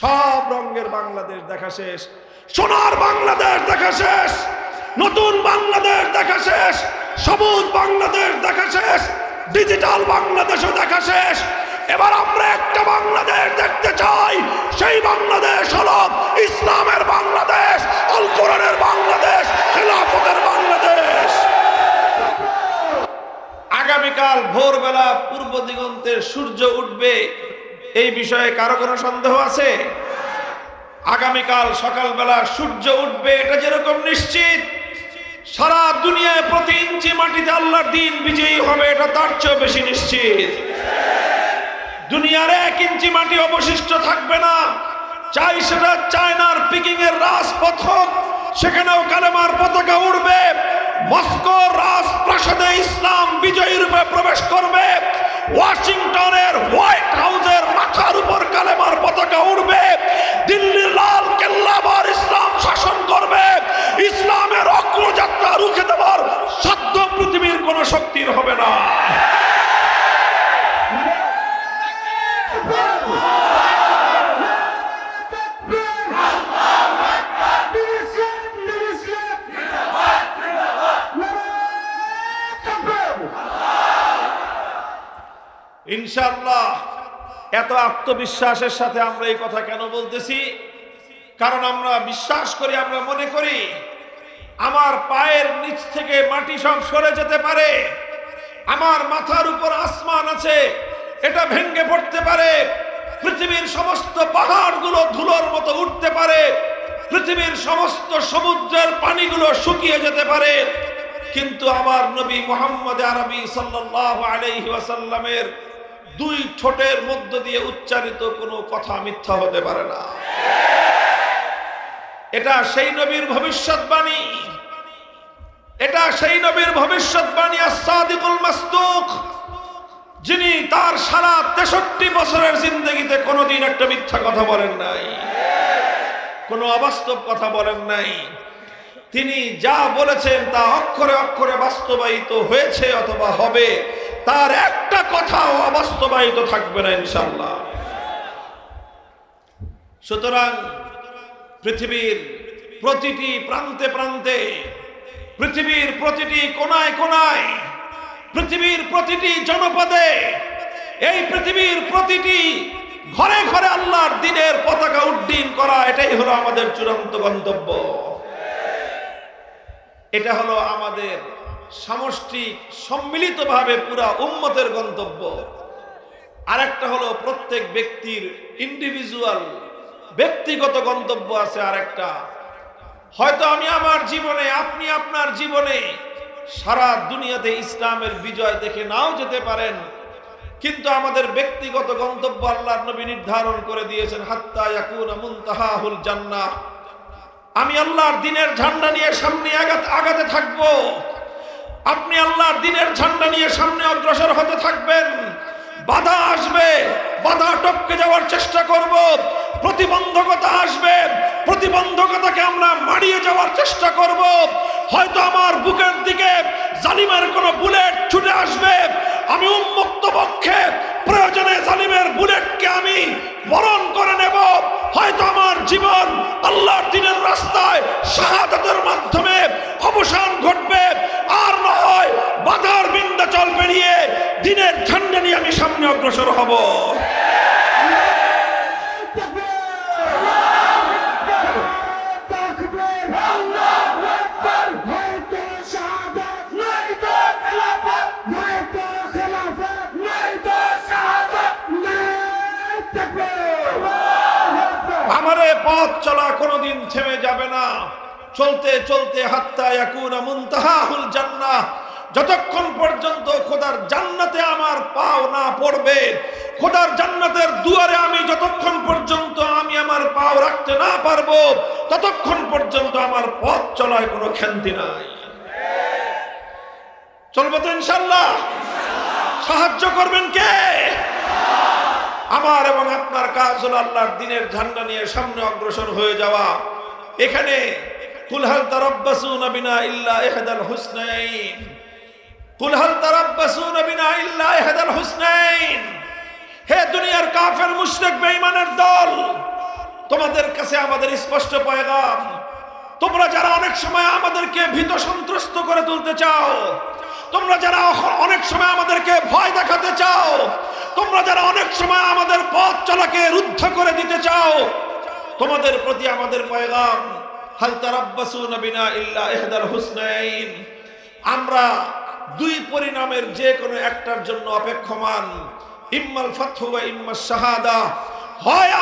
সব রঙের বাংলাদেশ দেখা শেষ, সোনার বাংলাদেশ দেখা শেষ, নতুন বাংলাদেশ দেখা শেষ, সবুজ বাংলাদেশ দেখা শেষ, ডিজিটাল বাংলাদেশও দেখা শেষ। এবার আমরা একটা বাংলাদেশ দেখতে চাই, সেই বাংলাদেশ হলো ইসলামের বাংলাদেশ, আল কোরআনের বাংলাদেশ, খেলাফতের বাংলাদেশ। আগামীকাল ভোরবেলা পূর্ব দিগন্তের সূর্য উঠবে, এই বিষয়ে কারো কোনো সন্দেহ আছে? আগামীকাল সকালবেলা সূর্য উঠবে এটা যেরকম নিশ্চিত, সারা দুনিয়ায় প্রতি ইঞ্চি মাটিতে আল্লাহর দিন বিজয়ী হবে এটা তার চেয়েও বেশি নিশ্চিত। দুনিয়ার 1 ইঞ্চি মাটি অবশিষ্ট থাকবে না, চাই সেটা চায়নার পিকিং এর রাজপথ হোক, সেখানেও কালেমার পতাকা উড়বে। মস্কো রাজপ্রাসাদে ইসলাম বিজয়ী রূপে প্রবেশ করবে, ওয়াশিংটনের হোয়াইট হাউসের মাথার উপর কালেমার পতাকা উড়বে, দিল্লির লাল কেল্লা আবার ইসলাম শাসন করবে। ইসলামের অগ্রযাত্রা রুখে দেওয়ার সাধ্য পৃথিবীর কোন শক্তির হবে না। ইনশাআল্লাহ এত আত্মবিশ্বাসের সাথে আমরা এই কথা কেন বলতেছি? কারণ আমরা বিশ্বাস করি, আমরা মনে করি আমার পায়ের নিচ থেকে মাটি সব সরে যেতে পারে, আমার মাথার উপর আসমান আছে, এটা ভেঙে পড়তে পারে, পৃথিবীর সমস্ত পাহাড়গুলো ধুলোর মতো উঠতে পারে, পৃথিবীর সমস্ত সমুদ্রের পানিগুলো শুকিয়ে যেতে পারে, কিন্তু আমার নবী মুহাম্মদ আরবি সাল্লাল্লাহু আলাইহি ওয়াসাল্লামের 2 ঠোঁটের মধ্য দিয়ে উচ্চারিত কোনো কথা মিথ্যা হতে পারে না। এটা সেই নবীর ভবিষ্যৎবাণী, এটা সেই নবীর ভবিষ্যৎবাণী as-সাদিকুল মাসদুক, যিনি তার সারা 63 বছরের জিন্দেগিতে কোনোদিন একটা মিথ্যা কথা বলেন নাই, কোনো অবাস্তব কথা বলেন নাই। তিনি যা বলেছেন তা অক্ষরে অক্ষরে বাস্তবায়িত হয়েছে অথবা হবে, তার একটা কথাও অবাস্তবায়িত থাকবে না ইনশাআল্লাহ। সুতরাং পৃথিবীর প্রতিটি প্রান্তে প্রান্তে, পৃথিবীর প্রতিটি কোনায় কোনায়, পৃথিবীর প্রতিটি জনপদে, এই পৃথিবীর প্রতিটি ঘরে ঘরে আল্লাহর দ্বীনের পতাকা উড্ডীন করা, এটাই হলো আমাদের চূড়ান্ত গন্তব্য। এটা হলো আমাদের সামষ্টিক সম্মিলিতভাবে পুরা উম্মতের গন্তব্য। আরেকটা হলো প্রত্যেক ব্যক্তির ইন্ডিভিজুয়াল ব্যক্তিগত গন্তব্য আছে। আরেকটা হয়তো আমি আমার জীবনে, আপনি আপনার জীবনে সারা দুনিয়াতে ইসলামের বিজয় দেখে নাও যেতে পারেন, কিন্তু আমাদের ব্যক্তিগত গন্তব্য আল্লাহর নবী নির্ধারণ করে দিয়েছেন, হাত্তা ইয়াকুনা মুনতাহাহুল জান্নাহ। আমি আল্লাহর দ্বীনের ঝান্ডা নিয়ে সামনে আগাতে থাকব, আপনি আল্লাহর দ্বীনের ঝান্ডা নিয়ে সামনে অগ্রসর হতে থাকবেন। বাধা আসবে, বাধা টপকে যাওয়ার চেষ্টা করব, প্রতিবন্ধকতা আসবে, প্রতিবন্ধকতাকে আমরা মারিয়ে যাওয়ার চেষ্টা করব। হয়তো আমার বুকের দিকে জালিমের কোনো বুলেট ছুটে আসবে, আমি উন্মুক্ত পক্ষে প্রয়োজনে জালিমের বুলেটকে আমি বরণ করে নেব। হয়তো আমার জীবন আল্লাহর দ্বীনের রাস্তায় শাহাদাতের মাধ্যমে অবসান ঘটবে, আর না হয় বাধার বিন্ধ্যাচল পেরিয়ে দ্বীনের ঝান্ডা নিয়ে আমি সামনে অগ্রসর হব। আমারে পথ চলা কোনোদিন থেমে যাবে না, চলতে চলতে হাত্তা ইয়াকুনা মুনতাহাহুল জান্নাহ, যতক্ষণ পর্যন্ত খোদার জান্নাতে আমার পাও না পড়বে, খোদার জান্নাতের দুয়ারে আমি যতক্ষণ পর্যন্ত আমি আমার পাও রাখতে না পারবো, ততক্ষণ পর্যন্ত আমার পথ চলায় কোনো ক্ষান্তি নাই। চলবো তো ইনশাআল্লাহ? সাহায্য করবেন কে? আমার এবং আপনার কাজ হলো আল্লাহর দ্বীনের ঝান্ডা নিয়ে সামনে অগ্রসর হয়ে যাওয়া। এখানে কুল হাল তারাব্বাসুনা বিনা ইল্লা ইহদাল হুসনাইন, কুল হাল তারাব্বাসুনা বিনা ইল্লা ইহদাল হুসনাইন। হে দুনিয়ার কাফের মুশরিক বেঈমানের দল, তোমাদের কাছে আমাদের স্পষ্ট পয়গাম, তোমরা যারা অনেক সময় আমাদেরকে ভীত সন্ত্রস্ত করে তুলতে চাও, তোমরা যারা অনেক সময় আমাদেরকে ভয় দেখাতে চাও, তোমরা যারা অনেক সময় আমাদের পথ চলাকে রুদ্ধ করে দিতে চাও, তোমাদের প্রতি আমাদের পয়গাম, হাল তারাব্বাসুনা বিনা ইল্লা ইহদাল হুসনাইন, আমরা দুই পরিণামের যে কোনো একটার জন্য অপেক্ষমান, ইম্মাল ফাতহু ওয়া ইম্মাস শাহাদা। হয়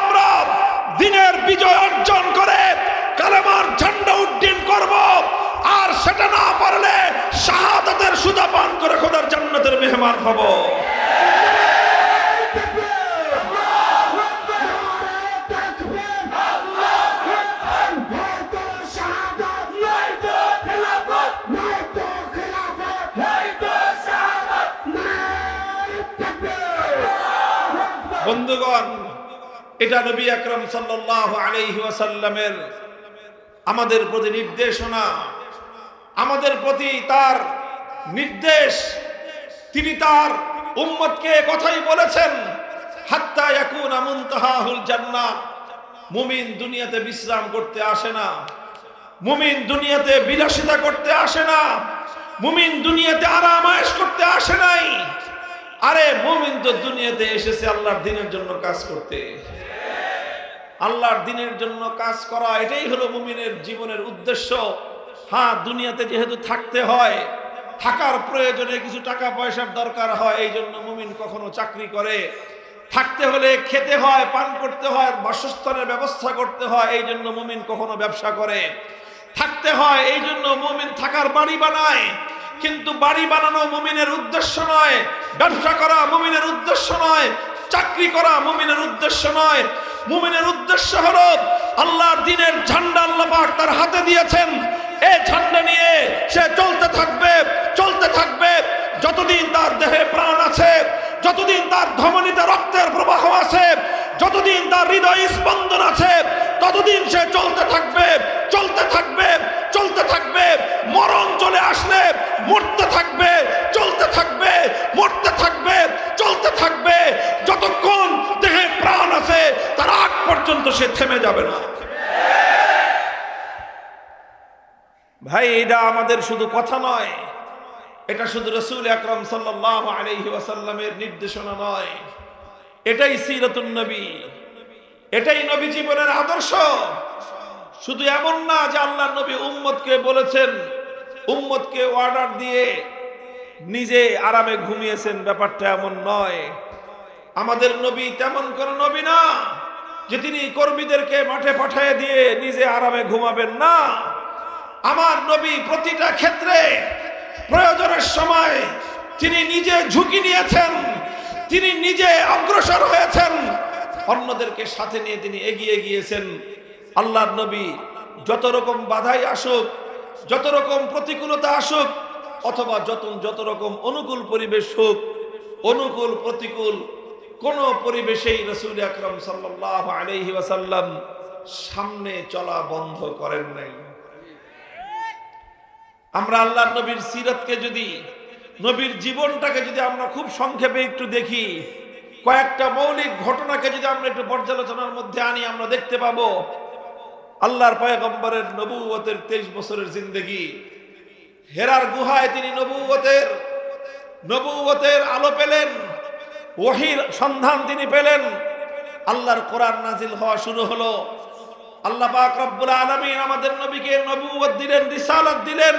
আমরা দিনের বিজয় অর্জন করে কালেমার ঝান্ডা উড্ডীন করব, আর সেটা না পারলে শাহাদাতের সুধা পান করে খোদার জান্নাতের মেহমান হব। বন্ধুগণ, এটা নবী আকরাম সাল্লাল্লাহু আলাইহি ওয়াসাল্লামের আমাদের প্রতি নির্দেশনা, আমাদের প্রতি তার নির্দেশ। তিনি তার উম্মতকে কথাই বলেছেন, হাত্তা ইয়াকুনা মুনতাহাহুল জান্নাহ। মুমিন দুনিয়াতে বিশ্রাম করতে আসে না, মুমিন দুনিয়াতে বিলাসিতা করতে আসে না, মুমিন দুনিয়াতে আরাম আয়েশ করতে আসে নাই। আরে মুমিন তো দুনিয়াতে এসেছে আল্লাহর দ্বীনের জন্য কাজ করতে। আল্লাহর দ্বীনের জন্য কাজ করা, এটাই হলো মুমিনের জীবনের উদ্দেশ্য। হ্যাঁ, দুনিয়াতে যেহেতু থাকতে হয়, থাকার প্রয়োজনে কিছু টাকা পয়সার দরকার হয়, এই জন্য মুমিন কখনো চাকরি করে। থাকতে হলে খেতে হয়, পান করতে হয়, বাসস্থানের ব্যবস্থা করতে হয়, এই জন্য মুমিন কখনো ব্যবসা করে। থাকতে হয় এই জন্য মুমিন থাকার বাড়ি বানায়, কিন্তু বাড়ি বানানো মুমিনের উদ্দেশ্য নয়, ব্যবসা করা মুমিনের উদ্দেশ্য নয়, চাকরি করা মুমিনের উদ্দেশ্য নয়। মুমিনের উদ্দেশ্য হলো আল্লাহর দ্বীনের ঝান্ডা আল্লাহ পাক তার হাতে দিয়েছেন, এই ঝান্ডা নিয়ে সে চলতে থাকবে যতদিন তার দেহে প্রাণ আছে, যতদিন তার ধমনীতে রক্তের প্রবাহ আছে, যতদিন তার হৃদয় স্পন্দন আছে, ততদিন সে চলতে থাকবে। মরণ চলে আসলে মরতে থাকবে, চলতে থাকবে। যতক্ষণ দেহে প্রাণ আছে তার আগ পর্যন্ত সে থেমে যাবে না। ভাই, এটা আমাদের শুধু কথা নয়, এটা শুধু রাসূল আকরাম সাল্লাল্লাহু আলাইহি ওয়াসাল্লামের নির্দেশনা নয়, এটাই সিরাতুন নবী, এটাই নবী জীবনের আদর্শ। শুধু এমন না যে আল্লাহর নবী উম্মতকে বলেছেন, উম্মতকে অর্ডার দিয়ে নিজে আরামে ঘুমিয়েছেন, ব্যাপারটা এমন নয়। আমাদের নবী তেমন কোন নবী না যে তিনি কর্মীদেরকে মাঠে পাঠিয়ে দিয়ে নিজে আরামে ঘুমাবেন না। আমার নবী প্রতিটা ক্ষেত্রে প্রয়োজনের সময় তিনি নিজে ঝুঁকি নিয়েছেন, তিনি নিজে অগ্রসর হয়েছেন, অন্যদেরকে সাথে নিয়ে তিনি এগিয়ে গিয়েছেন। আল্লাহর নবী যত রকম বাধাই আসুক, যত রকম প্রতিকূলতা আসুক, অথবা যত রকম অনুকূল পরিবেশ হোক, অনুকূল প্রতিকূল কোন পরিবেশেই রাসূল আকরাম সাল্লাল্লাহু আলাইহি ওয়াসাল্লাম সামনে চলা বন্ধ করেন নাই। আমরা আল্লাহর নবীর সিরাতকে যদি, নবীর জীবনটাকে যদি আমরা খুব সংক্ষেপে একটু দেখি, কয়েকটা মৌলিক ঘটনাকে যদি আমরা একটু পর্যালোচনার মধ্যে আনি, আমরা দেখতে পাবো আল্লাহর পয়গম্বরের নবুয়তের 23 বছরের জিন্দেগি। হেরার গুহায় তিনি নবুয়তের আলো পেলেন, ওহীর সন্ধান তিনি পেলেন, আল্লাহর কোরআন নাজিল হওয়া শুরু হলো। আল্লাহ পাক রব্বুল আলামিন আমাদের নবীকে নবুয়ত দিলেন, রিসালাত দিলেন,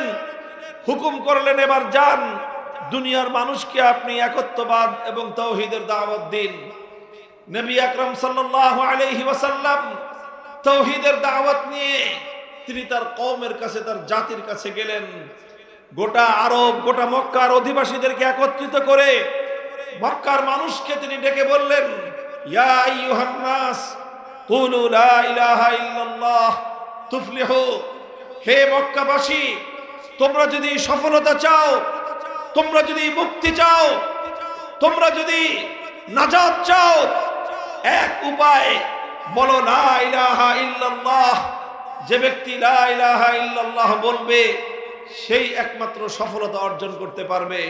হুকুম করলেন এবার যান দুনিয়ার মানুষকে আপনি একত্ববাদ এবং তাওহীদের দাওয়াত দিন। নবী আকরাম সাল্লাল্লাহু আলাইহি ওয়াসাল্লাম তাওহীদের দাওয়াত নিয়ে তিনি তার কওমের কাছে, তার জাতির কাছে গেলেন। গোটা আরব, গোটা মক্কার অধিবাসীদেরকে একত্রিত করে মক্কার মানুষকে তিনি ডেকে বললেন, ইয়া আইয়ুহান নাস কুলু লা ইলাহা ইল্লাল্লাহ তুফলিহু। হে মক্কাবাসী, তোমরা যদি সফলতা চাও, তোমরা যদি মুক্তি চাও, তোমরা যদি নাজাত চাও, এক উপায় বলো লা ইলাহা ইল্লাল্লাহ। যে ব্যক্তি লা ইলাহা ইল্লাল্লাহ বলবে সেই একমাত্র সফলতা অর্জন করতে পারবে।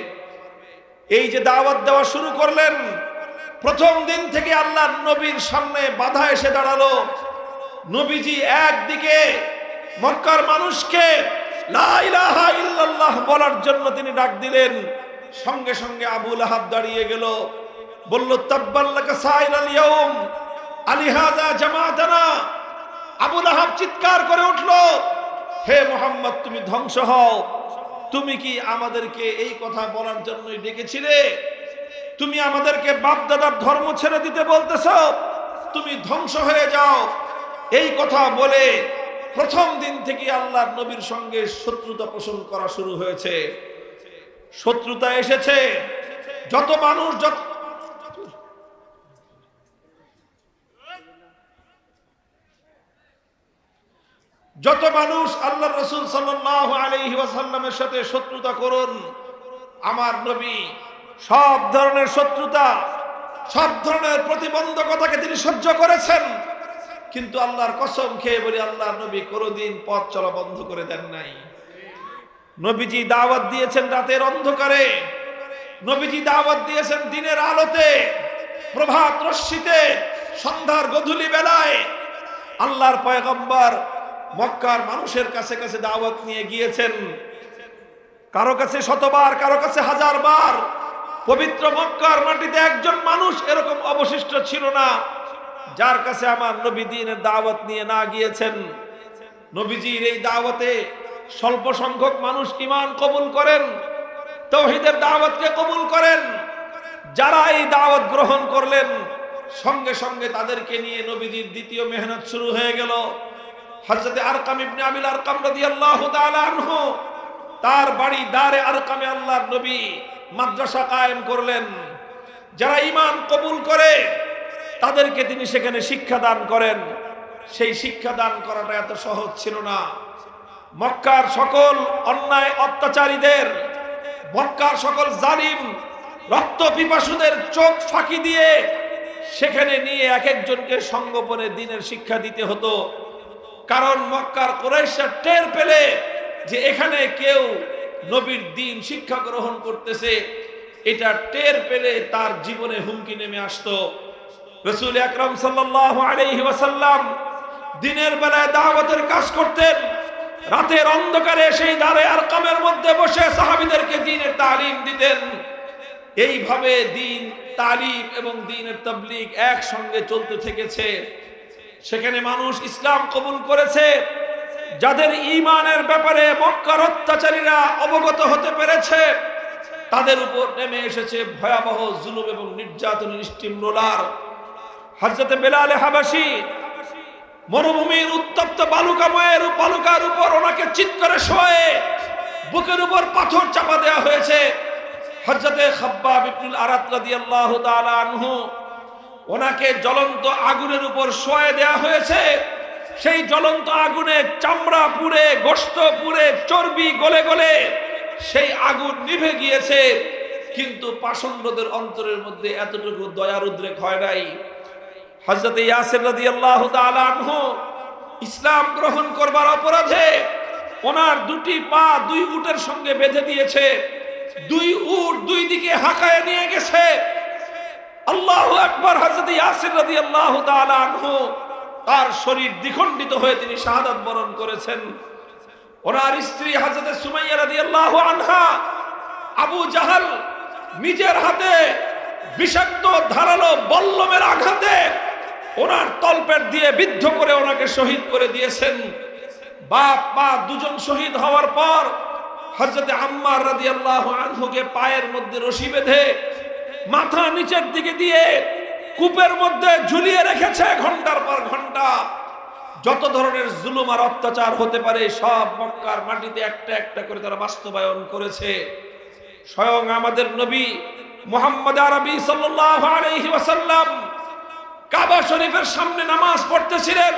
এই যে দাওয়াত দেওয়া শুরু করলেন, প্রথম দিন থেকে আল্লাহর নবীর সামনে বাধা এসে দাঁড়ালো। নবীজি একদিকে মক্কার মানুষকে লা ইলাহা ইল্লাল্লাহ বলার জন্য তিনি ডাক দিলেন, সঙ্গে সঙ্গে আবু লাহাব দাঁড়িয়ে গেল, বলল তাব্বাল্লাকা সাইরাল ইয়াউম আলিহাযা জামাতানা। আবু লাহাব চিৎকার করে উঠল, হে মুহাম্মদ, তুমি ধ্বংস হও। তুমি কি আমাদেরকে এই কথা বলার জন্যই ডেকেছিলে? তুমি আমাদেরকে বাপ দাদার ধর্ম ছেড়ে দিতে বলতেছো? তুমি ধ্বংস হয়ে যাও। এই কথা বলে প্রথম দিন থেকে আল্লাহর নবীর সঙ্গে শত্রুতা পোষণ করা শুরু হয়েছে। শত্রুতা এসেছে, যত মানুষ আল্লাহর রাসূল সাল্লাল্লাহু আলাইহি ওয়াসাল্লামের সাথে শত্রুতা করুন, আমার নবী সব ধরনের শত্রুতা, সব ধরনের প্রতিবন্ধকতাকে তিনি সহ্য করেছেন। কিন্তু আল্লাহর কসম খেয়ে বলি, আল্লাহর নবী কোনোদিন পথ চলা বন্ধ করে দেন নাই। নবীজি দাওয়াত দিয়েছেন রাতের অন্ধকারে, নবীজি দাওয়াত দিয়েছেন দিনের আলোতে, প্রভাত রশ্মিতে, সন্ধ্যার গধূলি বেলায়। আল্লাহর পয়গম্বর মক্কার মানুষের কাছে কাছে দাওয়াত নিয়ে গিয়েছেন, কারো কাছে শতবার, কারো কাছে হাজারবার। পবিত্র মক্কার মাটিতে একজন মানুষ এরকম অবশিষ্ট ছিল না যার কাছে আমার নবী দ্বীনের দাওয়াত নিয়ে না গিয়েছেন। নবীজির এই দাওয়াতে স্বল্প সংখ্যক মানুষ ঈমান কবুল করেন, তাওহীদের দাওয়াতকে কবুল করেন। যারা এই দাওয়াত গ্রহণ করলেন, সঙ্গে সঙ্গে তাদেরকে নিয়ে নবীজির দ্বিতীয় মেহনত শুরু হয়ে গেল। হযরত আরকাম ইবনে আবিল আরকাম রাদিয়াল্লাহু তাআলা আনহু, তার বাড়ি দারে আরকামে আল্লাহর নবী মাদ্রাসা কায়েম করলেন। যারা ঈমান কবুল করে তাদেরকে তিনি সেখানে শিক্ষা দান করেন। সেই শিক্ষা দান করাটা এত সহজ ছিল না। মক্কার সকল অন্যায় অত্যাচারীদের, মক্কার সকল জালিম রক্ত পিপাসুদের চোখ ফাঁকি দিয়ে সেখানে নিয়ে এক একজনকে সঙ্গোপনে দ্বীনের শিক্ষা দিতে হতো। কারণ মক্কার কুরাইশরা টের পেলে যে এখানে কেউ নবীর দ্বীন শিক্ষা গ্রহণ করতেছে, এটা টের পেলে তার জীবনে হুমকি নেমে আসতো। রাসূল আকরাম সাল্লাল্লাহু আলাইহি ওয়াসাল্লাম দিনের বেলায় দাওয়াতের কাজ করতেন, রাতের অন্ধকারে সেই দারে আরকামের মধ্যে বসে সাহাবীদেরকে দ্বীনের তালিম দিতেন। এইভাবে দ্বীন তালিম এবং দ্বীনের তাবলীগ একসঙ্গে চলতে থেকেছে। সেখানে মানুষ ইসলাম কবুল করেছে। যাদের ঈমানের ব্যাপারে মক্কার অত্যাচারীরা অবগত হতে পেরেছে, তাদের উপর নেমে এসেছে ভয়াবহ জুলুম এবং নির্যাতনের স্টিমরোলার। হযরত বেলাল হাবাসী মরুভূমির উত্তপ্ত বালুকার উপর ওনাকে চিৎ করে শোয়ে, বুকের উপর পাথর চাপা দেওয়া হয়েছে। হযরত খাব্বাব ইবনুল আরাত রাদিয়াল্লাহু তাআলা আনহু, ওনাকে জ্বলন্ত আগুনের উপর শোয়ে দেওয়া হয়েছে। সেই জ্বলন্ত আগুনে চামড়া পুড়ে, গোশত পুড়ে, চর্বি গলে গলে সেই আগুন নিভে গিয়েছে, কিন্তু পাষণ্ডদের অন্তরের মধ্যে এতটুকু দয়ার উদ্রেক হয় নাই। হযরত ইয়াসির রাদিয়াল্লাহু তাআলা আনহু ইসলাম গ্রহণ করবার অপরাধে ওনার দুটি পা দুই উটের সঙ্গে বেঁধে দিয়েছে। দুই উট দুই দিকে হাঁকায় নিয়ে গেছে। আল্লাহু আকবার। হযরত ইয়াসির রাদিয়াল্লাহু তাআলা আনহু, তার শরীর দ্বিখণ্ডিত হয়ে তিনি শাহাদাত বরণ করেছেন। ওনার স্ত্রী হযরত সুমাইয়া রাদিয়াল্লাহু আনহা, আবু জাহাল নিজের হাতে বিষাক্ত ধারালো বল্লমের আঘাতে ওনার তলপেট দিয়ে বিদ্ধ করে ওনাকে শহীদ করে দিয়েছেন। বাপ মা দুজন শহীদ হওয়ার পর হযরত আম্মার রাদিয়াল্লাহু আনহুকে পায়ের মধ্যে রশি বেঁধে মাথা নিচের দিকে দিয়ে কূপের মধ্যে ঝুলিয়ে রেখেছে ঘন্টার পর ঘন্টা। যত ধরনের জুলুম আর অত্যাচার হতে পারে সব মক্কার মাটিতে একটা একটা করে তারা বাস্তবায়ন করেছে। স্বয়ং আমাদের নবী মুহাম্মদ আরবি সাল্লাল্লাহু আলাইহি ওয়াসাল্লাম কাবা শরীফের সামনে নামাজ পড়তেছিলেন।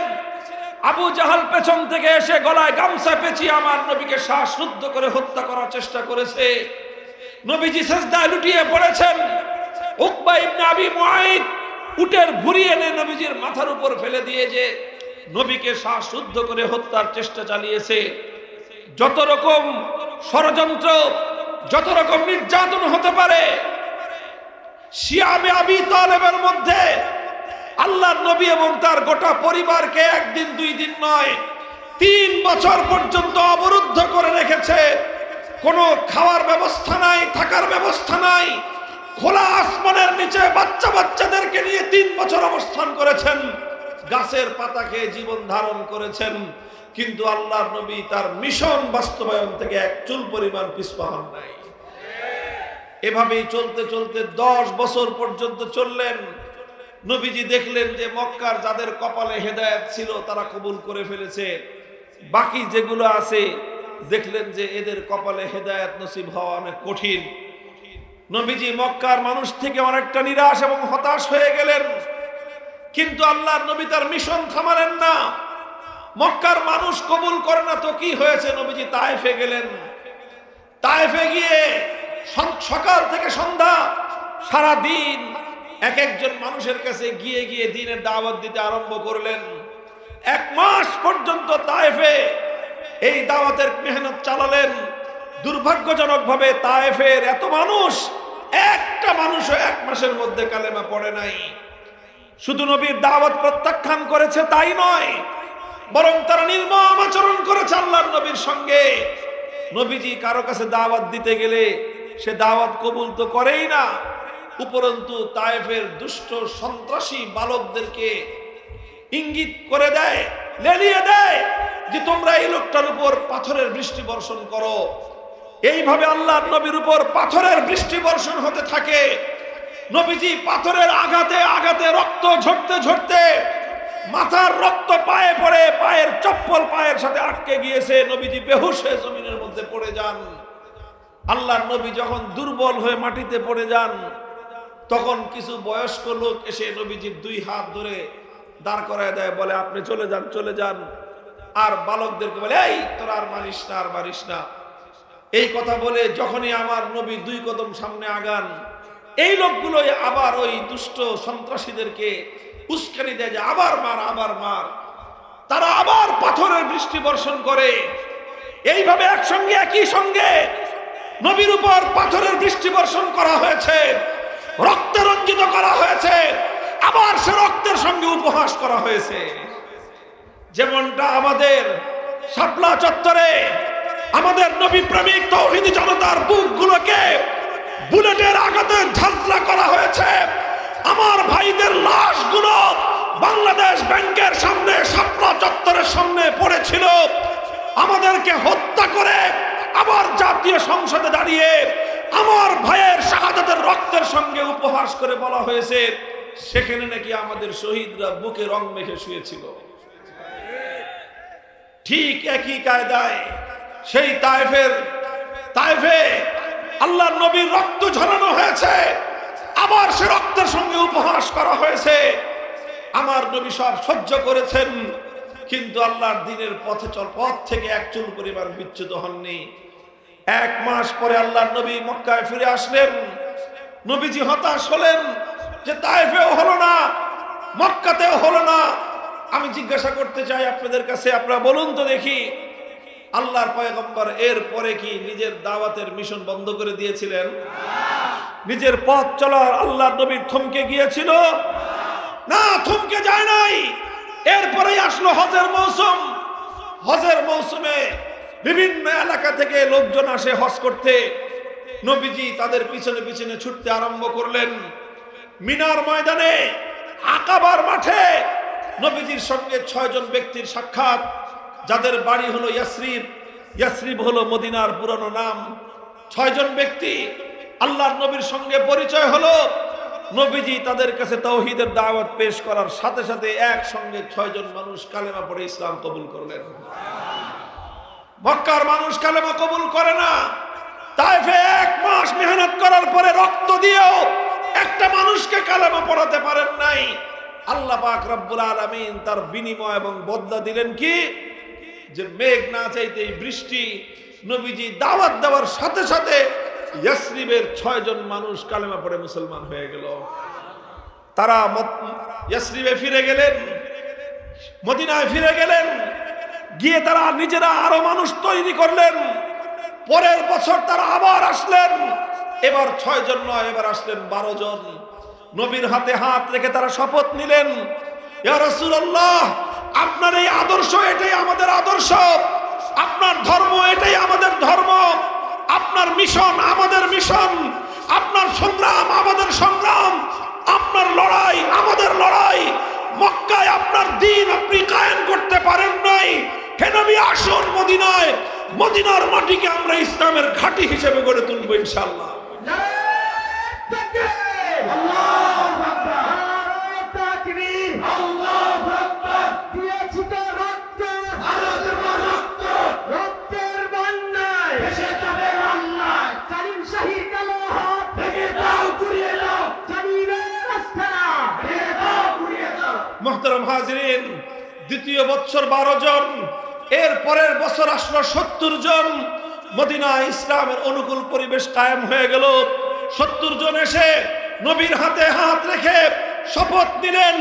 আবু জাহাল পেছন থেকে এসে গলায় গামছা পেঁচিয়ে আমার নবীকে শ্বাসরুদ্ধ করে হত্যা করার চেষ্টা করেছে। নবীজি সিজদায় লুটিয়ে পড়েছেন। উকবা ইবনে আবি মুআইদ উটের ভুঁড়ি এনে নবীজির মাথার উপর ফেলে দিয়ে যে নবীকে শ্বাসরুদ্ধ করে হত্যার চেষ্টা চালিয়েছে। যত রকম ষড়যন্ত্র, যত রকম নির্যাতন হতে পারে শিয়াবে আবি তালেবের মধ্যে আল্লাহর নবী এবং তার গোটা পরিবারকে একদিন দুই দিন নয় 3 বছর পর্যন্ত অবরুদ্ধ করে রেখেছে। কোনো খাওয়ার ব্যবস্থা নাই, থাকার ব্যবস্থা নাই। খোলা আসমানের নিচে বাচ্চাদেরকে নিয়ে 3 বছর অবস্থান করেছেন, গাছের পাতা খেয়ে জীবন ধারণ করেছেন। কিন্তু আল্লাহর নবী তার মিশন বাস্তবায়ন থেকে এক চুল পরিমাণ পিছপা হন নাই। এভাবেই চলতে চলতে 10 বছর পর্যন্ত চললেন। নবীজি দেখলেন যে মক্কার যাদের কপালে হেদায়েত ছিল তারা কবুল করে ফেলেছে, বাকি যেগুলো আছে দেখলেন যে এদের কপালে হেদায়েত নসিব হওয়া অনেক কঠিন। নবীজি মক্কার মানুষ থেকে অনেকটা নিরাশ এবং হতাশ হয়ে গেলেন। কিন্তু আল্লাহর নবী তার মিশন থামালেন না। মক্কার মানুষ কবুল করে না তো কি হয়েছে, নবীজি তায়েফে গেলেন। তায়েফে গিয়ে সকাল থেকে সন্ধ্যা সারা দিন এক একজন মানুষের কাছে গিয়ে গিয়ে দ্বীনের দাওয়াত দিতে আরম্ভ করলেন। 1 মাস পর্যন্ত তায়েফে এই দাওয়াতের মেহনত চালালেন। দুর্ভাগ্যজনকভাবে তায়েফের এত মানুষ, একটা মানুষও 1 মাসের মধ্যে কালেমা পড়ে নাই। শুধু নবীর দাওয়াত প্রত্যাখ্যান করেছে তাই নয়, বরং তারা নির্মম আচরণ করেছে আল্লাহর নবীর সঙ্গে। নবীজি কারো কাছে দাওয়াত দিতে গেলে সে দাওয়াত কবুল তো করেই না, উপরন্তু তায়েফের দুষ্ট সন্ত্রাসী বালকদেরকে ইঙ্গিত করে দেয়, লেলিয়ে দেয় যে তোমরা এই লোকটার উপর পাথরের বৃষ্টি বর্ষণ করো। এইভাবে আল্লাহর নবীর উপর পাথরের বৃষ্টি বর্ষণ হতে থাকে। নবীজি পাথরের আঘাতে আঘাতে রক্ত ঝরতে ঝরতে মাথার রক্ত পায়ে পড়ে, পায়ের চপ্পল পায়ের সাথে আটকে গিয়েছে। নবীজি বেহুশ হয়ে জমিনের মধ্যে পড়ে যান। আল্লাহর নবী যখন দুর্বল হয়ে মাটিতে পড়ে যান, তখন কিছু বয়স্ক লোক এসে নবীজির 2 হাত ধরে দাঁড় করায় দেয়, বলে আপনি চলে যান, চলে যান। আর বালকদেরকে বলে এই তোরা আর মারিস না, আর মারিস না। এই কথা বলে যখনই আমার নবী 2 কদম সামনে আগান, এই লোকগুলোই আবার ওই দুষ্ট সন্ত্রাসীদেরকে উস্কানি দেয় যে আবার মার, আবার মার। তারা আবার পাথরের বৃষ্টি বর্ষণ করে। এইভাবে একসঙ্গে একই সঙ্গে নবীর উপর পাথরের বৃষ্টি বর্ষণ করা হয়েছে, রক্তে রঞ্জিত করা হয়েছে, আবার সে রক্তের সঙ্গে উপহাস করা হয়েছে। যেমনটা আমাদের শাপলা চত্বরে আমাদের নবী প্রেমিক তাওহীদি জনতার বুকগুলোকে বুলেটের আঘাতে ঝাঁঝরা করা হয়েছে। আমার ভাইদের লাশগুলো বাংলাদেশ ব্যাংকের সামনে, শাপলা চত্বরের সামনে পড়েছিল। আমাদেরকে হত্যা করে আবার জাতীয় সংসদে দাঁড়িয়ে আমার ভাইয়ের শাহাদাতের রক্তের সঙ্গে উপহাস করে বলা হয়েছে সেখানে নাকি আমাদের শহীদরা বুকে রং মেখে শুয়েছিল। ঠিক একই কায়দায় সেই তায়েফে আল্লাহর নবীর রক্ত ঝরানো হয়েছে, আবার সে রক্তের সঙ্গে উপহাস করা হয়েছে। আমার নবী সব সহ্য করেছেন, কিন্তু আল্লাহর দ্বীনের পথ থেকে এক চুল পরিমাণ বিচ্যুত হননি। 1 মাস পরে আল্লাহর নবী মক্কায় ফিরে আসলেন। নবীজি হতাশ হলেন যে তায়েফেও হলো না, মক্কাতেও হলো না। আমি জিজ্ঞাসা করতে চাই আপনাদের কাছে, আপনারা বলুন তো দেখি, আল্লাহর পয়গম্বর এর পরে কি নিজের দাওয়াতের মিশন বন্ধ করে দিয়েছিলেন? নিজের পথ চলা আল্লাহর নবী থমকে গিয়েছিল? না, থমকে যায় নাই। এরপরেই আসলো হজের মৌসুম। হজের মৌসুমে বিভিন্ন এলাকা থেকে লোকজন আসে হজ করতে। নবীজি তাদের পিছনে পিছনে ছুটতে আরম্ভ করলেন। মিনার ময়দানে, আকাবার মাঠে নবীজির সঙ্গে 6 জন ব্যক্তির সাক্ষাৎ, যাদের বাড়ি হলো ইয়াসরিব। ইয়াসরিব হলো মদিনার পুরানো নাম। 6 জন ব্যক্তি আল্লাহর নবীর সঙ্গে পরিচয় হলো। নবীজি তাদের কাছে তাওহীদের দাওয়াত পেশ করার সাথে সাথে একসঙ্গে 6 জন মানুষ কালেমা পড়ে ইসলাম কবুল করলেন। মক্কার মানুষ কালেমা কবুল করে না। তায়েফে 1 মাস মেহনত করার পরে রক্ত দিয়েও একটা মানুষকে কালেমা পড়াতে পারেন নাই। আল্লাহ পাক রব্বুল আলামিন তার বিনিময় এবং বদলা দিলেন কি, যে মেঘ না চাইতেই বৃষ্টি। নবীজি দাওয়াত দেওয়ার সাথে সাথে ইয়াসরিবের 6 জন মানুষ কালেমা পড়ে মুসলমান হয়ে গেল। তারা ইয়াসরিবে ফিরে গেলেন, মদিনায় ফিরে গেলেন। গিয়ে তারা নিজেরা আরো মানুষ তৈরি করলেন। পরের বছর তারা আবার আসলেন। এবার 6 জন নয়, এবার আসলেন 12 জন। নবীর হাতে হাত রেখে তারা শপথ নিলেন, ইয়া রাসূলুল্লাহ, আপনার এই আদর্শ এটাই আমাদের আদর্শ, আপনার ধর্ম এটাই আমাদের ধর্ম, আপনার মিশন আমাদের মিশন, আপনার সংগ্রাম আমাদের সংগ্রাম, আপনার লড়াই আমাদের লড়াই। মক্কায় আপনার দ্বীন আপনি কায়েম করতে পারেন নাই, হে নবী আসুন মদিনায়, মদিনার মাটিকে আমরা ইসলামের ঘাঁটি হিসেবে গড়ে তুলবো ইনশাআল্লাহ। মুহতারাম হাজিরিন, দ্বিতীয় বছর 12 জন, এর পরের বছর আসলো 70 জন। মদিনায় ইসলামের অনুকূল পরিবেশ কায়েম হয়ে গেল। 70 জন এসে নবীর হাতে হাত রেখে শপথ নিলেন,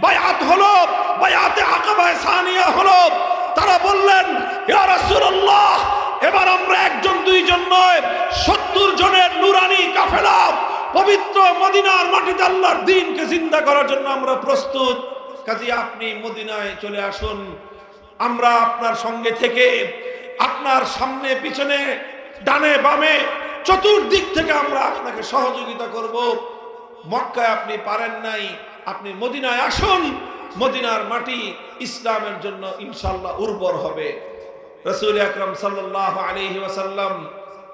বায়াত হলো, বায়াতে আকাবায়ে সানিয়া হলো। তারা বললেন, ইয়া রাসূলুল্লাহ, এবার আমরা একজন দুইজন নয়, 70 জনের নুরানি কাফেলা পবিত্র মদিনার মাটিতে আল্লাহর দ্বীনকে জিন্দা করার জন্য আমরা প্রস্তুত। কাজী আপনি মদিনায় চলে আসুন, আমরা আপনার সঙ্গে থেকে আপনার সামনে পিছনে ডানে বামে চতুর্দিক থেকে আমরা আপনাকে সহযোগিতা করব। মক্কায় আপনি পারেন নাই, আপনি মদিনায় আসুন, মদিনার মাটি ইসলামের জন্য ইনশাআল্লাহ উর্বর হবে। রাসূল আকরাম সাল্লাল্লাহু আলাইহি ওয়াসাল্লাম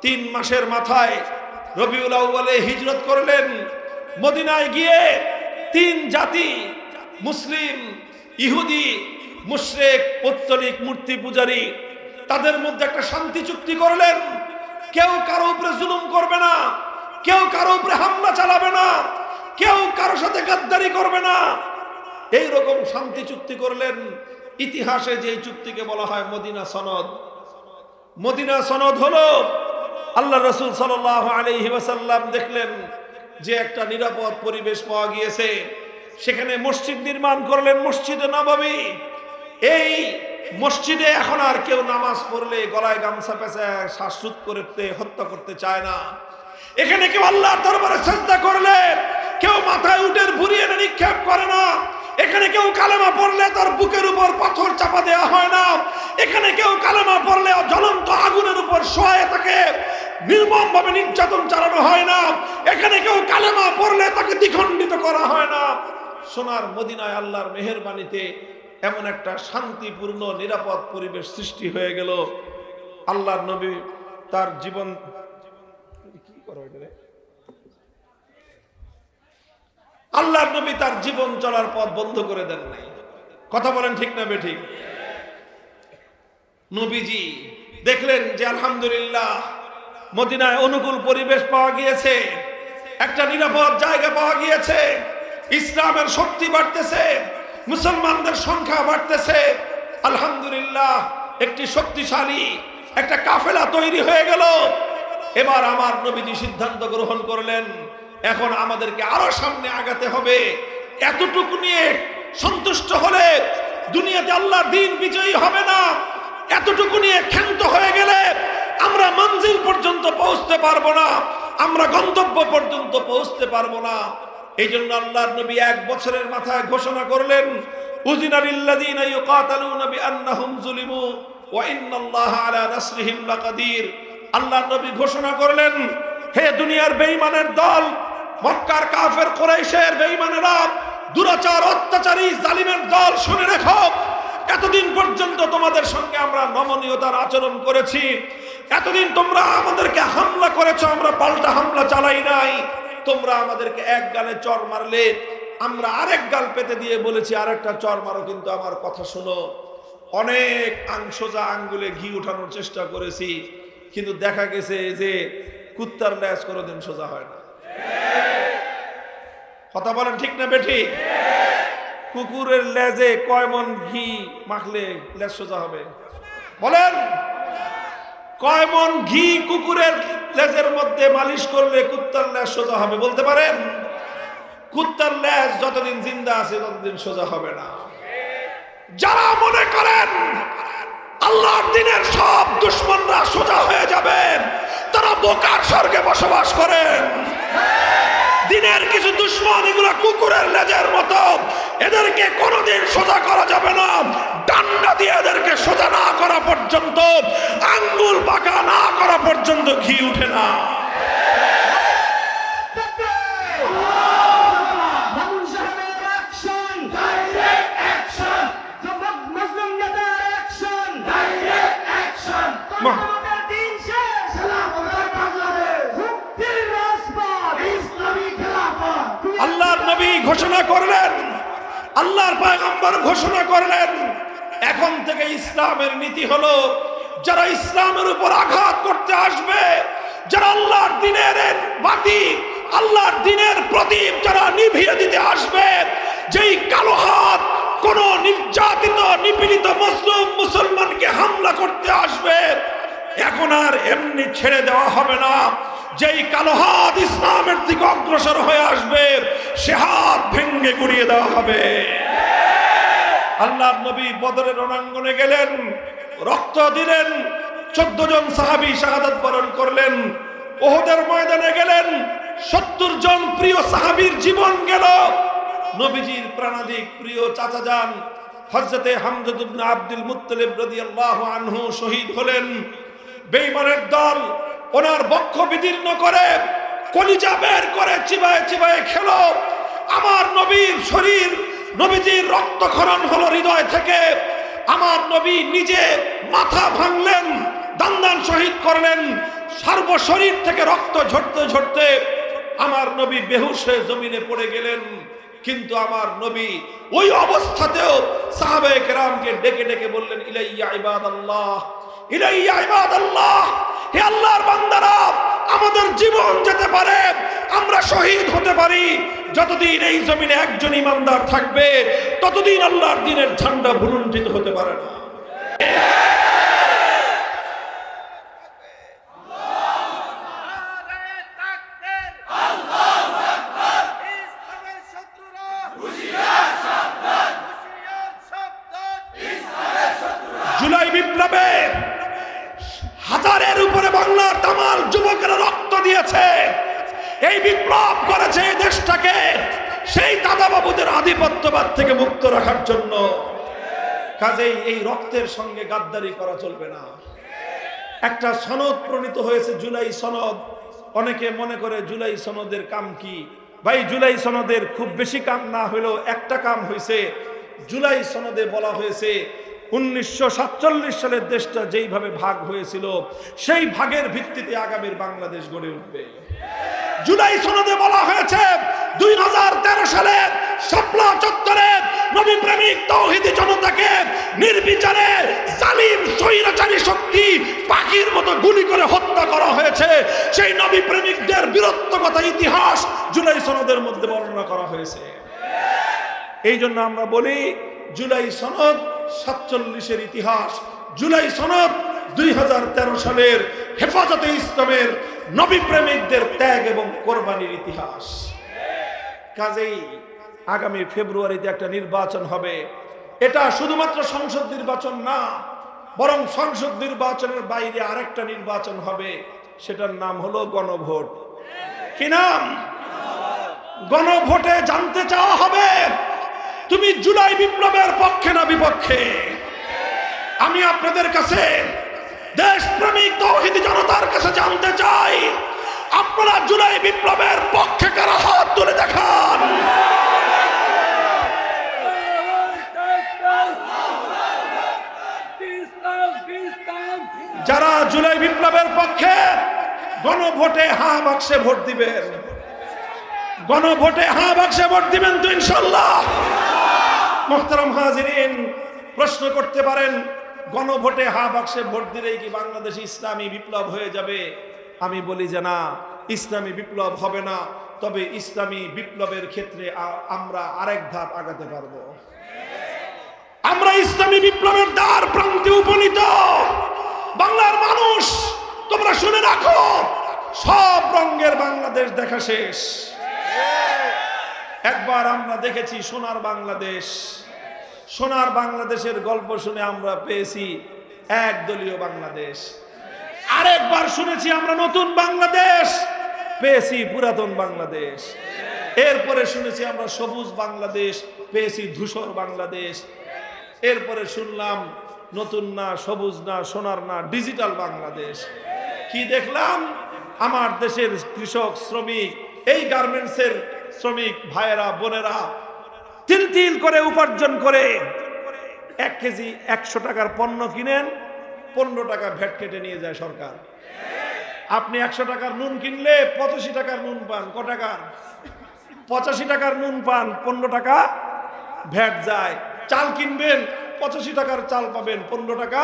3 মাসের মাথায় রবিউল আউয়ালে হিজরত করলেন। মদিনায় গিয়ে 3 জাতি, মুসলিম, ইহুদি, মুশরিক, পৌত্তলিক মূর্তি পূজারী, তাদের মধ্যে একটা শান্তি চুক্তি করলেন। কেউ কারো উপরে জুলুম করবে না, কেউ কারো উপরে হামলা চালাবে না, কেউ কারো সাথে গাদ্দারি করবে না, এই রকম শান্তি চুক্তি করলেন। ইতিহাসে যে চুক্তিকে বলা হয় মদিনা সনদ। মদিনা সনদ হলো আল্লাহ রাসূল সাল্লাল্লাহু আলাইহি ওয়াসাল্লাম দেখলেন যে একটা নিরাপদ পরিবেশ পাওয়া গিয়েছে, সেখানে মসজিদ নির্মাণ করলেন, মসজিদে নববী। এই মসজিদে এখন আর কেউ নামাজ পড়লে গলায় গামছা পেঁচায় শ্বাসরোধ করতে হত্যা করতে চায় না। এখানে কেউ আল্লাহর দরবারে সিজদা করলে কেউ মাথায় উটের ভুঁড়ি এনে নিক্ষেপ করে না। এখানে কেউ কালেমা পড়লে তার বুকের উপর পাথর চাপা দেওয়া হয় না। এখানে কেউ কালেমা পড়লে জ্বলন্ত আগুনের উপর শোয়ায় তাকে নির্মমভাবে নির্যাতন চালানো হয় না। এখানে কেউ কালেমা পড়লে তাকে দ্বিখণ্ডিত করা হয় না। সোনার মদিনায় আল্লাহর মেহেরবানিতে এমন একটা শান্তিপূর্ণ নিরাপদ পরিবেশ সৃষ্টি হয়ে গেল। আল্লাহর নবী তার জীবন আল্লাহর নবী তার জীবন চলার পথ বন্ধ করে দেন নাই। কথা বলেন ঠিক না বেঠিক? নবীজি দেখলেন যে আলহামদুলিল্লাহ মদিনায় অনুকূল পরিবেশ পাওয়া গিয়েছে, একটা নিরাপদ জায়গা পাওয়া গিয়েছে, ইসলামের শক্তি বাড়তেছে, মুসলমানদের সংখ্যা বাড়তেছে। আলহামদুলিল্লাহ একটি শক্তিশালী একটা কাফেলা তৈরি হয়ে গেল। এবার আমার নবীজি সিদ্ধান্ত গ্রহণ করলেন, এখন আমাদেরকে আরো সামনে আগাতে হবে। এতটুকু নিয়ে সন্তুষ্ট হলে দুনিয়াতে আল্লাহর দ্বীন বিজয়ী হবে না। এতটুকু নিয়ে ক্ষান্ত হয়ে গেলে আমরা মঞ্জিল পর্যন্ত পৌঁছতে পারবো না, আমরা গন্তব্য পর্যন্ত পৌঁছতে পারবো না। এই জন্য আল্লাহর নবী 1 বছরের মাথায় ঘোষণা করলেন, উযিনা লিল্লাযীনা ইউকাতালুনা বিআন্নাহুম যুলিমু ওয়া ইন্নাল্লাহা আলা নাসরিহিম লাকাদির। আল্লাহর নবী ঘোষণা করলেন, হে দুনিয়ার বেঈমানের দল, মক্কার কাফের কুরাইশের বেঈমানেরা, দুরাচার অত্যাচারী জালিমের দল, শুনে রেখো, এতদিন পর্যন্ত তোমাদের সঙ্গে আমরা নমনীয়তার আচরণ করেছি, এতদিন তোমরা আমাদেরকে হামলা করেছো, আমরা পাল্টা হামলা চালাই নাই। তোমরা আমাদেরকে এক গালে চর মারলে, আমরা আরেক গাল পেতে দিয়ে বলেছি আরেকটা চর মারো, কিন্তু আমার কথা শোনো। অনেক সোজা আঙ্গুলে ঘি উঠানোর চেষ্টা করেছি, কিন্তু দেখা গেছে যে কুত্তার লেজ কোনোদিন সোজা হয় না। কথা বলেন ঠিক না বেঠিক? কুকুরের লেজে কয় মন ঘি মাখলে লেজ সোজা হবে? বলেন, কয় মন ঘি কুকুরের লেজের মধ্যে মালিশ করলে কুত্তার লেজ সোজা হবে? বলতে পারেন? কুত্তার লেজ যতদিন জিন্দা আছে ততদিন সোজা হবে না। যারা মনে করেন আল্লাহর দ্বীনের সব দুশমনরা সোজা হয়ে যাবেন, তারা বোকার স্বর্গে বসবাস করেন। দ্বীনের কিছু দুশমন, এগুলো কুকুরের লেজের মতো, এদেরকে কোনোদিন সোজা করা যাবে না। ডান্ডা দিয়ে এদেরকে সোজা না করা পর্যন্ত, আঙ্গুল বাঁকা না করা পর্যন্ত ঘি উঠে না। আল্লাহর নবী ঘোষণা করলেন, আল্লাহর পয়গম্বর ঘোষণা করলেন, এখন থেকে ইসলামের নীতি হলো, যারা ইসলামের উপর আঘাত করতে আসবে, যারা আল্লাহর দ্বীনের বাতি, আল্লাহর দ্বীনের প্রদীপ যারা নিভিয়ে দিতে আসবে, যেই কালো হাত কোন নির্যাতিত নিপীড়িত মুসলিম মুসলমানকে হামলা করতে আসবে, এখন আর এমনি ছেড়ে দেওয়া হবে না। যেই কালো হাত ইসলামের দিকে অগ্রসর হয়ে আসবে, সে হাত ভেঙ্গে গুড়িয়ে দেওয়া হবে। আল্লাহর নবী বদরের রণাঙ্গনে গেলেন, রক্ত দিলেন, 14 জন সাহাবী শাহাদাত বরণ করলেন। উহুদের ময়দানে গেলেন, 70 জন প্রিয় সাহাবীর জীবন গেল। নবীজির প্রাণাধিক প্রিয় চাচা যান হযরতে হামজা ইবনে আব্দুল মুত্তালিব রাদিয়াল্লাহু আনহু শহীদ হলেন। বেঈমানের দল ওনার বক্ষ বিদীর্ণ করে, কলিজা বের করে চিবায়ে চিবায়ে খেলো। আমার নবীর শরীর, নবীজির রক্তক্ষরণ হলো হৃদয় থেকে। আমার নবী নিজে মাথা ভাঙলেন, দান্দান শহীদ করলেন। সর্বশরীর থেকে রক্ত ঝরতে ঝরতে আমার নবী বেহুশ হয়ে জমিনে পড়ে গেলেন। কিন্তু আমার নবী ওই অবস্থাতেও সাহাবায়ে কেরামকে ডেকে ডেকে বললেন, ইলাইয়া ইবাদাল্লাহ, ইলাইয়া ইবাদাল্লাহ, হে আল্লাহর বান্দারা, আমাদের জীবন যেতে পারে, আমরা শহীদ হতে পারি, যতদিন এই জমিনে একজন ইমানদার থাকবে ততদিন আল্লাহর দ্বীনের ঝান্ডা ভুলুণ্ঠিত হতে পারে না। জুলাই বিপ্লবে হাজারের উপরে বাংলার তামাম যুবকেরা রক্ত দিয়েছে। এই বিপ্লব করেছে এই দেশটাকে সেই দাদাবাবুদের আধিপত্যবাদ থেকে মুক্ত রাখার জন্য। কাজেই এই রক্তের সঙ্গে গাদ্দারি করা চলবে না। একটা সনদ প্রণীত হয়েছে, জুলাই সনদ। অনেকে মনে করে জুলাই সনদের কাম কি? ভাই, জুলাই সনদের খুব বেশি কাম না হলেও একটা কাম হয়েছে। জুলাই সনদে বলা হয়েছে 1947 সালের দেশটা যেইভাবে ভাগ হয়েছিল, সেই ভাগের ভিত্তিতে আগামীর বাংলাদেশ গড়ে উঠবে। জুলাই সনদে বলা হয়েছে 2013 সালে শাপলা চত্বরে নবী প্রেমিক তাওহীদি জনতাকে নির্বিচারে জালিম স্বৈরাচারী শক্তি পাখির মতো গুলি করে হত্যা করা হয়েছে। সেই নবী প্রেমিকদের বীরত্বকথা ইতিহাস জুলাই সনদের মধ্যে বর্ণনা করা হয়েছে। এই জন্য আমরা বলি, জুলাই সনদ 47-এর ইতিহাস, জুলাই সনদ 2013 সালের হেফাজতে ইসলামের নবী প্রেমিকদের ত্যাগ এবং কোরবানির ইতিহাস। কাজেই আগামী ফেব্রুয়ারিতে একটা নির্বাচন হবে। এটা শুধুমাত্র সংসদ নির্বাচন না, বরং সংসদ নির্বাচনের বাইরে আরেকটা নির্বাচন হবে, সেটার নাম হলো গণভোট। কি নাম? গণভোটে জানতে চাওয়া হবে তুমি জুলাই বিপ্লবের পক্ষে না বিপক্ষে। আমি আপনাদের কাছে, দেশপ্রেমিক তাওহীদি জনতার কাছে জানতে চাই, আপনারা জুলাই বিপ্লবের পক্ষে কারা? হাত তুলে দেখান। যারা জুলাই বিপ্লবের পক্ষে, গণভোটে হা বাক্সে ভোট দিবেন। গণভোটে হা বাক্সে ভোট দিবেন তো ইনশাআল্লাহ? মুহতারাম হাজিরিন, প্রশ্ন করতে পারেন, গণভোটে হা বাক্সে ভোট দিলেই কি বাংলাদেশে ইসলামী বিপ্লব হয়ে যাবে? আমি বলি যে না, ইসলামী বিপ্লব হবে না। তবে ইসলামী বিপ্লবের ক্ষেত্রে আমরা আরেক ধাপ আগাতে পারবো। আমরা ইসলামী বিপ্লবের দ্বার প্রান্তে উপনীত। বাংলার মানুষ, তোমরা শুনে রাখো, সব রঙের বাংলাদেশ দেখা শেষ। একবার আমরা দেখেছি সোনার বাংলাদেশ। সোনার বাংলাদেশের গল্প শুনে আমরা পেয়েছি একদলীয় বাংলাদেশ। আরেকবার শুনেছি আমরা নতুন বাংলাদেশ পেয়েছি, পুরাতন বাংলাদেশ। এরপরে শুনেছি আমরা সবুজ বাংলাদেশ পেয়েছি, ধূসর বাংলাদেশ। এরপরে শুনলাম নতুন না, সবুজ না, সোনার না, ডিজিটাল বাংলাদেশ। কি দেখলাম? আমার দেশের কৃষক, শ্রমিক, এই গার্মেন্টসের শ্রমিক ভাইয়েরা, বোনেরা তিল তিল করে উপার্জন করে 1 কেজি 100 টাকার পণ্য কিনেন, 15 টাকা ভ্যাট কেটে নিয়ে যায় সরকার। আপনি 100 টাকার নুন কিনলে 85 টাকার নুন পান। ক টাকার? 85 টাকার নুন পান, 15 টাকা ভ্যাট যায়। চাল কিনবেন 85 টাকার চাল পাবেন, 15 টাকা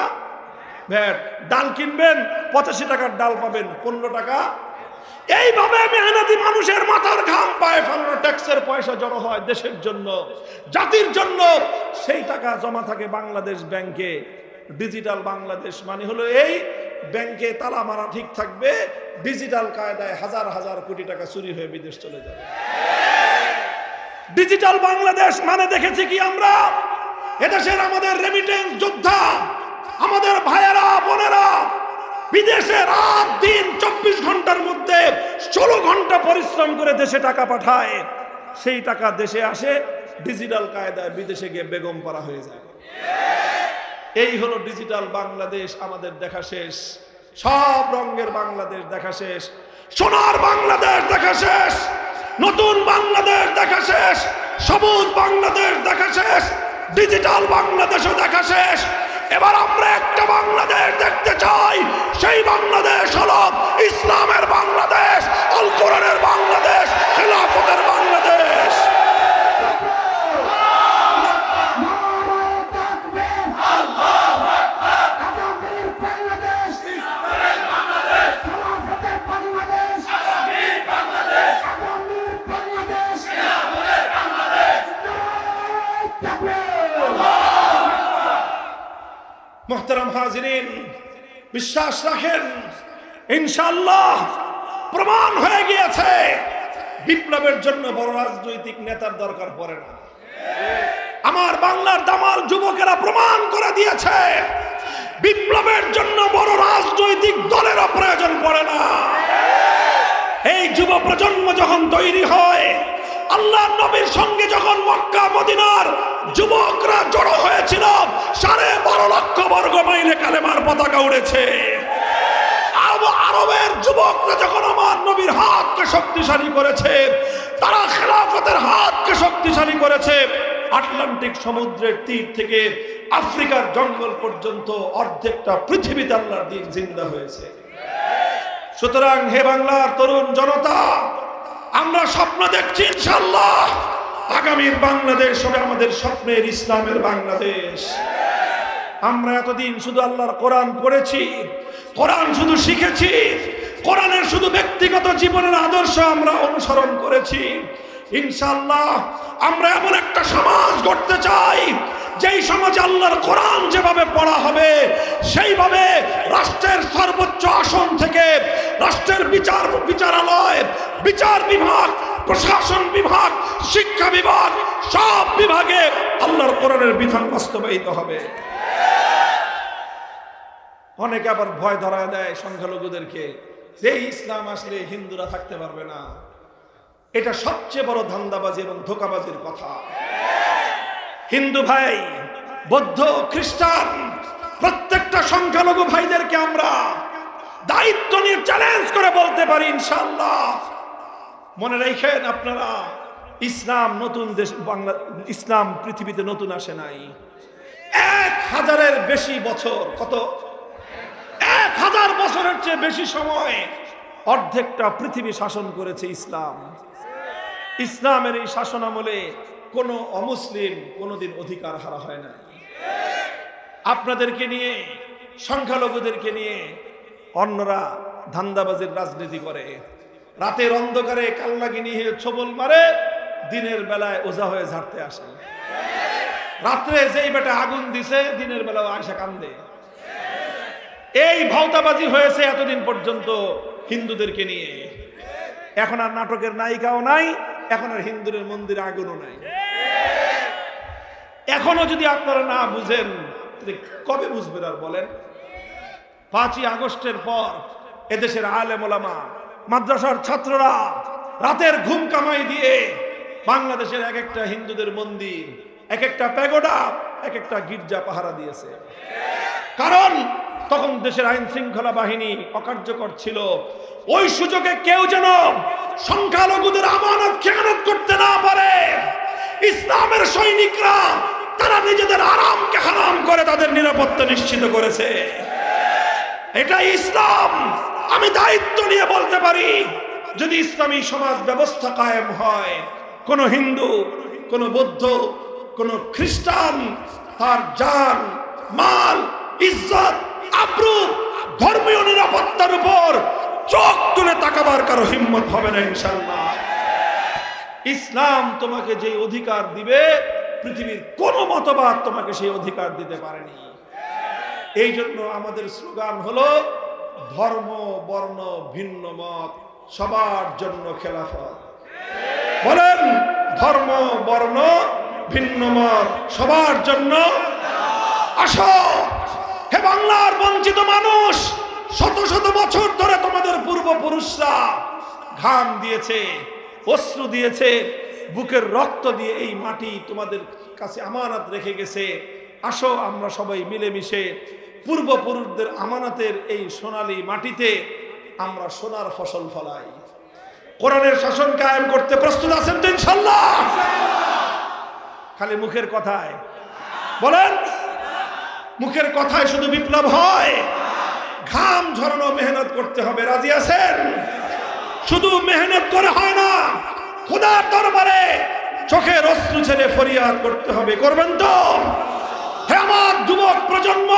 ভ্যাট। ডাল কিনবেন 85 টাকার ডাল পাবেন, 15 টাকা। এইভাবে মেহনতি মানুষের মাথার ঘাম পায়ে ফেলানো ট্যাক্সের পয়সা জড়ো হয় দেশের জন্য, জাতির জন্য। সেই টাকা জমা থাকে বাংলাদেশ ব্যাংকে। ডিজিটাল বাংলাদেশ মানে হলো এই, ব্যাংকে তালা মারা ঠিক থাকবে, ডিজিটাল কায়দায় হাজার হাজার কোটি টাকা চুরি হয়ে বিদেশ চলে যাবে। ডিজিটাল বাংলাদেশ মানে দেখেছি কি আমরা? এদেশের আমাদের রেমিটেন্স যোদ্ধা, আমাদের ভাইয়েরা, বোনেরা বিদেশে রাত দিন 24 ঘন্টার মধ্যে 16 ঘন্টা পরিশ্রম করে দেশে টাকা পাঠায়। সেই টাকা দেশে আসে, ডিজিটাল কায়দায় বিদেশে গিয়ে বেগম পাড়া হয়ে যায়। এই হলো ডিজিটাল বাংলাদেশ। আমাদের দেখা শেষ, সব রঙের বাংলাদেশ দেখা শেষ, সোনার বাংলাদেশ দেখা শেষ, নতুন বাংলাদেশ দেখা শেষ, সবুজ বাংলাদেশ দেখা শেষ, ডিজিটাল বাংলাদেশও দেখা শেষ। এবার আমরা একটা বাংলাদেশ দেখতে চাই। সেই বাংলাদেশ হলো ইসলামের বাংলাদেশ, আল কোরআনের বাংলাদেশ, খেলাফতের বাংলাদেশ। মোহতারাম হাজিরিন, বিশ্বাস রাখেন ইনশাআল্লাহ প্রমাণ হয়ে গিয়েছে বিপ্লবের জন্য বড় রাজনৈতিক নেতার দরকার পড়ে না। আমার বাংলার দামাল যুবকেরা প্রমাণ করে দিয়েছে বিপ্লবের জন্য বড় রাজনৈতিক দলেরও প্রয়োজন পড়ে না। এই যুব প্রজন্ম যখন তৈরি হয়, আল্লাহর নবীর সঙ্গে যখন মক্কা মদিনার যুবকরা জড়ো হয়েছিল, 12.5 লক্ষ বর্গ মাইলে কালেমার পতাকা উড়েছে। আরবের যুবকরা যখন আমার নবীর হাতকে শক্তিশালী করেছে, তারা খেলাফতের হাতকে শক্তিশালী করেছে। আটলান্টিক সমুদ্রের তীর থেকে আফ্রিকার জঙ্গল পর্যন্ত অর্ধেকটা পৃথিবীতে আল্লাহর দ্বীন জিন্দা হয়েছে। সুতরাং হে বাংলার তরুণ জনতা, আমরা স্বপ্ন দেখছি ইনশাআল্লাহ আগামীর বাংলাদেশ হবে আমাদের স্বপ্নের ইসলামের বাংলাদেশ। আমরা এতদিন শুধু আল্লাহর কোরআন পড়েছি, কোরআন শুধু শিখেছি, কোরআনের শুধু ব্যক্তিগত জীবনের আদর্শ আমরা অনুসরণ করেছি। ইনশাআল্লাহ আমরা এমন একটা সমাজ গড়তে চাই, যেই সমাজে আল্লাহর কোরআন যেভাবে পড়া হবে, সেইভাবে রাষ্ট্রের সর্বোচ্চ আসন থেকে রাষ্ট্রের বিচারালয়, বিচার বিভাগ, প্রশাসন বিভাগ, শিক্ষা বিভাগ, সব বিভাগে আল্লাহর কোরআনের বিধান বাস্তবায়িত হবে। অনেকে আবার ভয় ধরায় দেয় সংখ্যালঘুদেরকে, যে ইসলাম আসলে হিন্দুরা থাকতে পারবে না। এটা সবচেয়ে বড় ধান্দাবাজি এবং ধোঁকাবাজির কথা। হিন্দু ভাই, বৌদ্ধ, খ্রিস্টান, প্রত্যেকটা সংখ্যালঘু ভাইদেরকে আমরা দায়িত্ব নিয়ে চ্যালেঞ্জ করে বলতে পারি ইনশাআল্লাহ, মনে রাখেন আপনারা, ইসলাম নতুন দেশ বাংলা, ইসলাম পৃথিবীতে নতুন আসে নাই। 1000-এর বেশি বছর, কত 1000 বছরের চেয়ে বেশি সময় অর্ধেকটা পৃথিবী শাসন করেছে ইসলাম। ইসলামের এই শাসন আমলে কোন অমুসলিম কোনদিন অধিকার হারা হয় না। আপনাদেরকে নিয়ে, সংখ্যালঘুদেরকে নিয়ে অন্যরা ধান্দাবাজির রাজনীতি করে, রাতের অন্ধকারে কাল্লাগি নিয়ে ছবল মারে, দিনের বেলায় ওঝা হয়ে ঝাড়তে আসে। রাত্রে যেই বেটা আগুন দিছে, দিনের বেলায় আয়সা কান্দে। এই ভাওতাবাজি হয়েছে এতদিন পর্যন্ত হিন্দুদেরকে নিয়ে। এখন আর নাটকের নায়িকাও নাই, এখন আর হিন্দুদের মন্দিরে আগুনও নাই। এখনো যদি আপনারা না বুঝেন, কবে বুঝবেন আর বলেন? 5ই আগস্টের পর এদেশের আলেম ওলামা, মাদ্রাসার ছাত্ররা রাতের ঘুম কামাই দিয়ে বাংলাদেশের এক একটা হিন্দুদের মন্দির, এক একটা প্যাগোডা, এক একটা গির্জা পাহারা দিয়েছে। কারণ তখন দেশের আইন শৃঙ্খলা বাহিনী অকার্যকর ছিল। ওই সুযোগে কেউ যেন সংখ্যালঘুদের আমানত খেয়ানত করতে না পারে। ইসলামের সৈনিকরা তারা নিজেদের আরামকে হারাম করে তাদের নিরাপত্তা নিশ্চিত করেছে। এটাই ইসলাম। আমি দায়িত্ব নিয়ে বলতে পারি, যদি ইসলামী সমাজ ব্যবস্থা কায়েম হয়, কোন হিন্দু, কোন বৌদ্ধ, কোন খ্রিস্টান তার জান, মাল, ইজ্জত, আব্রু, ধর্মীয় নিরাপত্তার উপর চোখ তুলে তাকাবার কারো হিম্মত হবে না ইনশাআল্লাহ। ইসলাম তোমাকে যে অধিকার দিবে, পৃথিবীর কোন মতবাদ তোমাকে সেই অধিকার দিতে পারেনি। এই জন্য আমাদের স্লোগান হলো ধর্ম বর্ণ ভিন্ন মত সবার জন্য খেলাফত। বলেন, ধর্ম বর্ণ ভিন্ন মত সবার জন্য। আসো হে বাংলার বঞ্চিত মানুষ, শত শত বছর ধরে তোমাদের পূর্বপুরুষরা ঘাম দিয়েছে, অশ্রু দিয়েছে, বুকের রক্ত দিয়ে এই মাটি তোমাদের কাছে আমানত রেখে গেছে। আসো আমরা সবাই মিলেমিশে পূর্বপুরুষদের আমানতের এই সোনালী মাটিতে আমরা সোনার ফসল ফলাই। কোরআনের শাসন কায়েম করতে প্রস্তুত আছেন তো ইনশাআল্লাহ? খালি মুখের কথায় বলেন, মুখের কথায় শুধু বিপ্লব হয়? ঘাম ঝরানো মেহনত করতে হবে। রাজি আছেন? শুধু মেহনত করে হয় না, খোদার দরবারে চোখের অশ্রু ছেড়ে ফরিয়াদ করতে হবে। করবেন তো? হে আমার যুবক প্রজন্ম,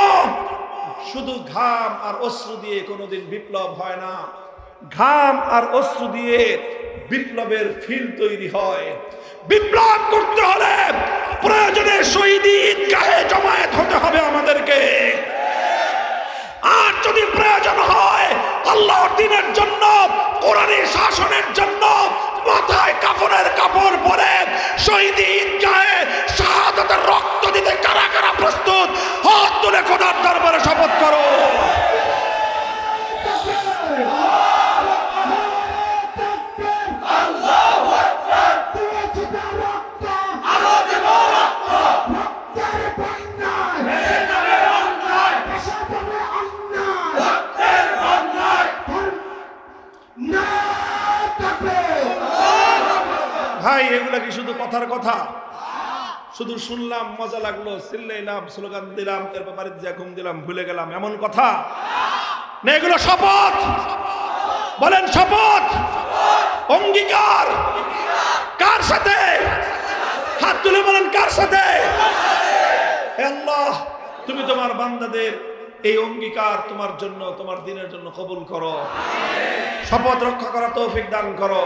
শুধু ঘাম আর অশ্রু দিয়ে কোনোদিন বিপ্লব হয় না। ঘাম আর অশ্রু দিয়ে বিপ্লবের ফিল তৈরি হয়। বিপ্লব করতে হলে প্রয়োজনে শহীদি ঈদগাহে জমায়েত হতে হবে আমাদেরকে। আর যদি প্রয়োজন হয় আল্লাহর দ্বীনের জন্য, কোরআনের শাসনের জন্য মাথায় কাফনের কাপড় পরে শহীদি ঈদগাহে শাহাদাতের রক্ত দিতে কারা কারা প্রস্তুত? হাত তুলে খোদার দরবারে শপথ করো। ভাই, এগুলা কি শুধু কথার কথা? শুধু শুনলাম, মজা লাগলো, চিল্লাইলাম, স্লোগান দিলাম, তারপর বাড়িতে যা ঘুম দিলাম, ভুলে গেলাম, এমন কথা না। এগুলো শপথ। বলেন শপথ, অঙ্গীকার। কার সাথে? হাত তুলে বলেন, কার সাথে? হে আল্লাহ, তুমি তোমার বান্দাদের এই অঙ্গীকার তোমার জন্য, তোমার দ্বীনের জন্য কবুল করো। শপথ রক্ষা করার তৌফিক দান করো।